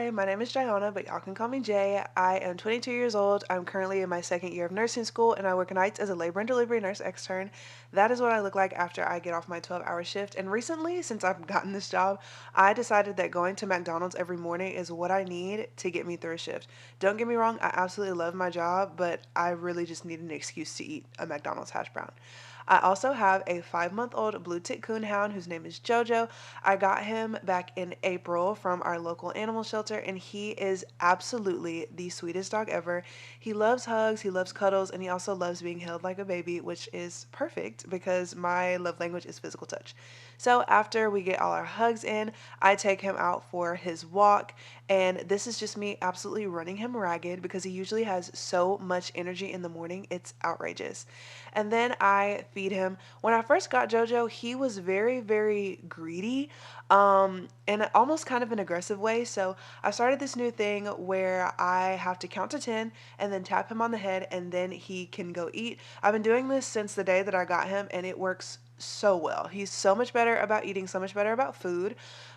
Hi, my name is Jayana, but y'all can call me Jay. I am 22 years old. I'm currently in my second year of nursing school, and I work nights as a labor and delivery nurse extern. That is what I look like after I get off my 12-hour shift. And recently, since I've gotten this job, I decided that going to McDonald's every morning is what I need to get me through a shift. Don't get me wrong, I absolutely love my job, but I really just need an excuse to eat a McDonald's hash brown. I also have a 5-month-old blue tick coonhound whose name is Jojo. I got him back in April from our local animal shelter, and he is absolutely the sweetest dog ever. He loves hugs, he loves cuddles, and he also loves being held like a baby, which is perfect because my love language is physical touch. So after we get all our hugs in, I take him out for his walk, and this is just me absolutely running him ragged because he usually has so much energy in the morning. It's outrageous. And then I feed him. When I first got Jojo, he was very, very greedy, in almost kind of an aggressive way. So I started this new thing where I have to count to 10 and then tap him on the head and then he can go eat. I've been doing this since the day that I got him and it works so well. He's so much better about eating, so much better about food.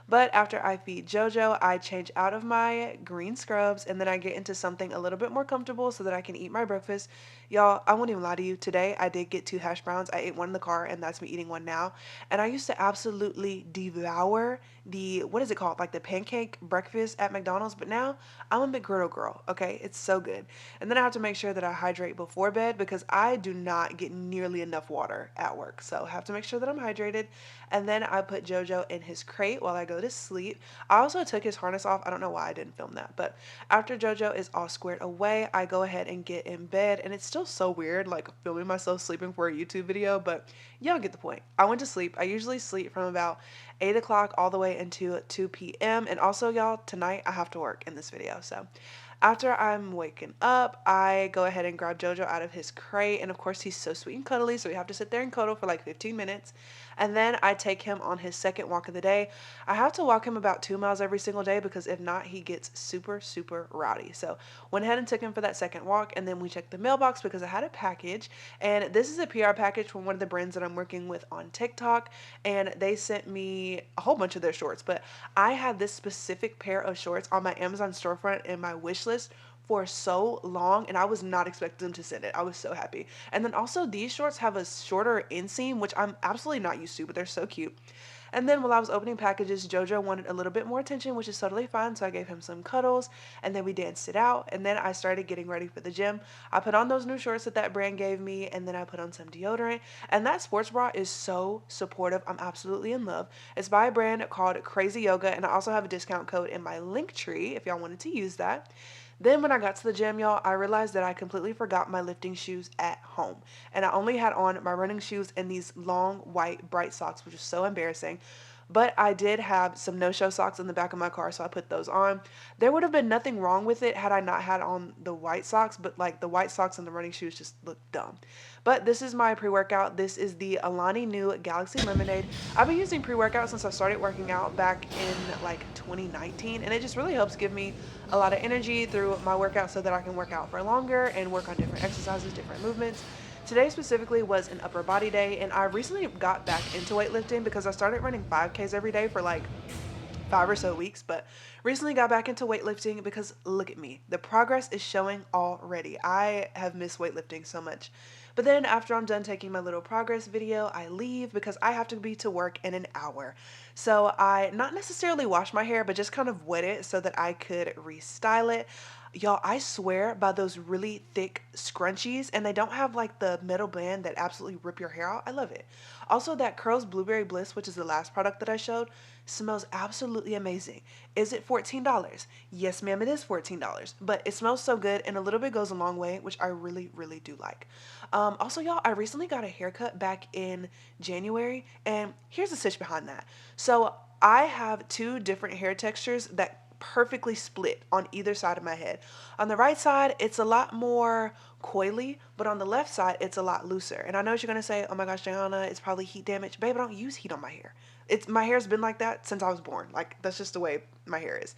But after I feed Jojo, I change out of my green scrubs and then I get into something a little bit more comfortable so that I can eat my breakfast. Y'all, I won't even lie to you. Today, I did get 2 hash browns. I ate one in the car, and that's me eating one now. And I used to absolutely devour the, what is it called? Like the pancake breakfast at McDonald's. But now, I'm a McGriddle girl, okay? It's so good. And then I have to make sure that I hydrate before bed because I do not get nearly enough water at work. So I have to make sure that I'm hydrated. And then I put Jojo in his crate while I go to sleep. I also took his harness off. I don't know why I didn't film that. But after Jojo is all squared away, I go ahead and get in bed. And it's still so weird, like filming myself sleeping for a YouTube video, but y'all get the point. I went to sleep. I usually sleep from about 8 o'clock all the way into 2 p.m. And also, y'all, tonight I have to work in this video. So after I'm waking up, I go ahead and grab Jojo out of his crate. And of course, he's so sweet and cuddly, so we have to sit there and cuddle for like 15 minutes. And then I take him on his second walk of the day. I have to walk him about 2 miles every single day because if not, he gets super, super rowdy. So went ahead and took him for that second walk. And then we checked the mailbox because I had a package. And this is a PR package from one of the brands that I'm working with on TikTok. And they sent me a whole bunch of their shorts. But I had this specific pair of shorts on my Amazon storefront in my wish list for so long and I was not expecting them to send it. I was so happy. And then also these shorts have a shorter inseam, which I'm absolutely not used to, but they're so cute. And then while I was opening packages, Jojo wanted a little bit more attention, which is totally fine. So I gave him some cuddles and then we danced it out. And then I started getting ready for the gym. I put on those new shorts that that brand gave me and then I put on some deodorant. And that sports bra is so supportive. I'm absolutely in love. It's by a brand called Crazy Yoga. And I also have a discount code in my link tree if y'all wanted to use that. Then when I got to the gym, y'all, I realized that I completely forgot my lifting shoes at home. And I only had on my running shoes and these long white bright socks, which was so embarrassing. But I did have some no-show socks in the back of my car, so I put those on. There would have been nothing wrong with it had I not had on the white socks, but like the white socks and the running shoes just look dumb. But this is my pre-workout. This is the Alani Nu Galaxy Lemonade. I've been using pre-workout since I started working out back in like 2019, and it just really helps give me a lot of energy through my workout so that I can work out for longer and work on different exercises, different movements. Today specifically was an upper body day, and I recently got back into weightlifting because I started running 5Ks every day for like 5 or so weeks, but recently got back into weightlifting because look at me. The progress is showing already. I have missed weightlifting so much. But then after I'm done taking my little progress video, I leave because I have to be to work in an hour. So I not necessarily wash my hair, but just kind of wet it so that I could restyle it. Y'all, I swear by those really thick scrunchies, and they don't have like the metal band that absolutely rip your hair out. I love it. Also, that Curls Blueberry Bliss, which is the last product that I showed, smells absolutely amazing. Is it $14? Yes, ma'am, it is $14. But it smells so good, and a little bit goes a long way, which I really, really do like. Also, y'all, I recently got a haircut back in January, and here's the stitch behind that. So I have two different hair textures that perfectly split on either side of my head. On the right side, it's a lot more coily, but on the left side, it's a lot looser. And I know what you're gonna say, oh my gosh, Diana, it's probably heat damage. Babe, I don't use heat on my hair. My hair's been like that since I was born. Like that's just the way my hair is.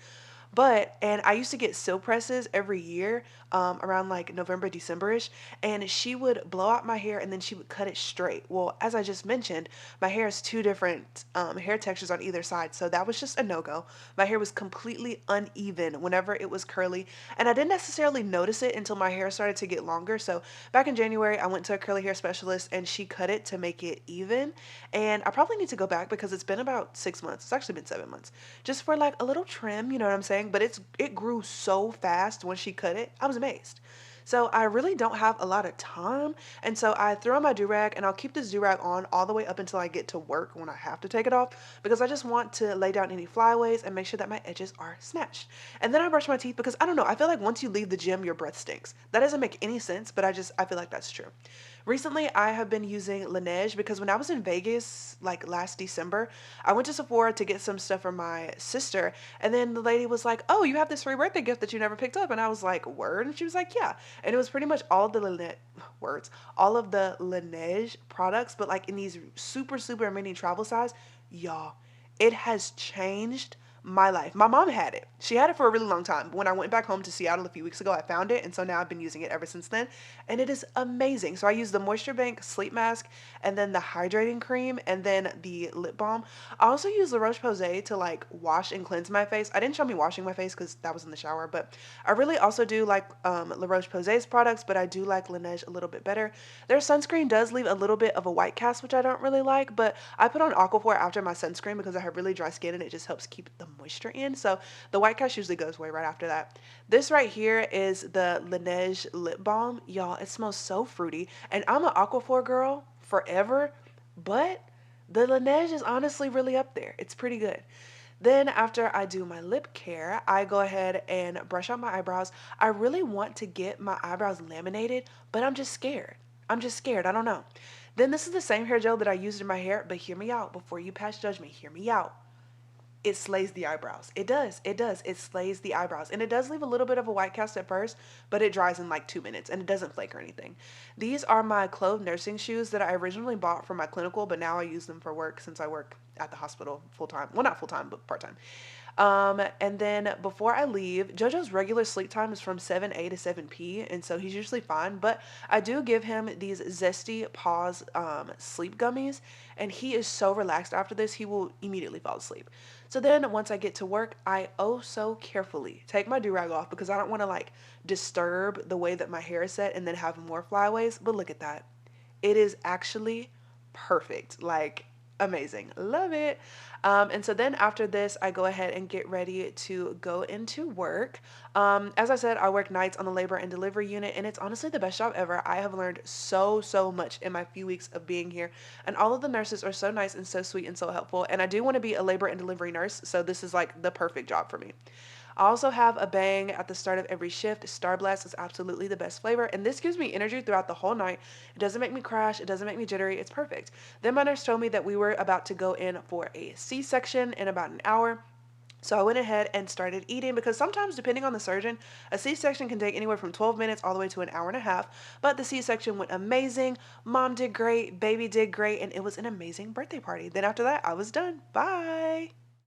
And I used to get silk presses every year, around like November, December-ish, and she would blow out my hair and then she would cut it straight. Well, as I just mentioned, my hair is two different hair textures on either side, so that was just a no-go. My hair was completely uneven whenever it was curly, and I didn't necessarily notice it until my hair started to get longer. So back in January, I went to a curly hair specialist and she cut it to make it even. And I probably need to go back because it's been about 6 months. It's actually been 7 months, just for like a little trim, you know what I'm saying? But it grew so fast when she cut it. I was amazed. So I really don't have a lot of time. And so I throw on my do-rag and I'll keep this do-rag on all the way up until I get to work when I have to take it off, because I just want to lay down any flyaways and make sure that my edges are snatched. And then I brush my teeth because I don't know, I feel like once you leave the gym, your breath stinks. That doesn't make any sense, but I feel like that's true. Recently, I have been using Lineage because when I was in Vegas, like last December, I went to Sephora to get some stuff for my sister. And then the lady was like, "Oh, you have this free birthday gift that you never picked up." And I was like, "Word?" And she was like, "Yeah." And it was pretty much all the all of the Lineage products, but like in these super, super mini travel size. Y'all, it has changed my life. My mom had it. She had it for a really long time. When I went back home to Seattle a few weeks ago, I found it, and so now I've been using it ever since then, and it is amazing. So I use the Moisture Bank sleep mask, and then the hydrating cream, and then the lip balm. I also use La Roche-Posay to like wash and cleanse my face. I didn't show me washing my face because that was in the shower, but I really also do like La Roche-Posay's products, but I do like Laneige a little bit better. Their sunscreen does leave a little bit of a white cast, which I don't really like, but I put on Aquaphor after my sunscreen because I have really dry skin and it just helps keep the moisture in. So the white cast usually goes away right after that. This right here is the Lineage Lip Balm. Y'all, it smells so fruity. And I'm an Aquaphor girl forever, but the Laneige is honestly really up there. It's pretty good. Then after I do my lip care, I go ahead and brush out my eyebrows. I really want to get my eyebrows laminated, but I'm just scared. I'm just scared. I don't know. Then this is the same hair gel that I used in my hair, but hear me out before you pass judgment. Hear me out. It slays the eyebrows. It does. It does. It slays the eyebrows. And it does leave a little bit of a white cast at first, but it dries in like 2 minutes and it doesn't flake or anything. These are my clove nursing shoes that I originally bought for my clinical, but now I use them for work since I work at the hospital full time. Well, not full time, but part time. And then before I leave, JoJo's regular sleep time is from 7 a to 7 p, and so he's usually fine. But I do give him these Zesty Paws sleep gummies, and he is so relaxed after this, he will immediately fall asleep. So then once I get to work, I oh so carefully take my do-rag off because I don't want to like disturb the way that my hair is set and then have more flyaways. But look at that. It is actually perfect. Like, amazing. Love it. And so then after this, I go ahead and get ready to go into work. As I said, I work nights on the labor and delivery unit, and it's honestly the best job ever. I have learned so, so much in my few weeks of being here, and all of the nurses are so nice and so sweet and so helpful. And I do want to be a labor and delivery nurse, so this is like the perfect job for me. I also have a bang at the start of every shift. Star Blast is absolutely the best flavor, and this gives me energy throughout the whole night. It doesn't make me crash. It doesn't make me jittery. It's perfect. Then my nurse told me that we were about to go in for a C-section in about an hour. So I went ahead and started eating because sometimes, depending on the surgeon, a C-section can take anywhere from 12 minutes all the way to an hour and a half. But the C-section went amazing. Mom did great. Baby did great. And it was an amazing birthday party. Then after that, I was done. Bye.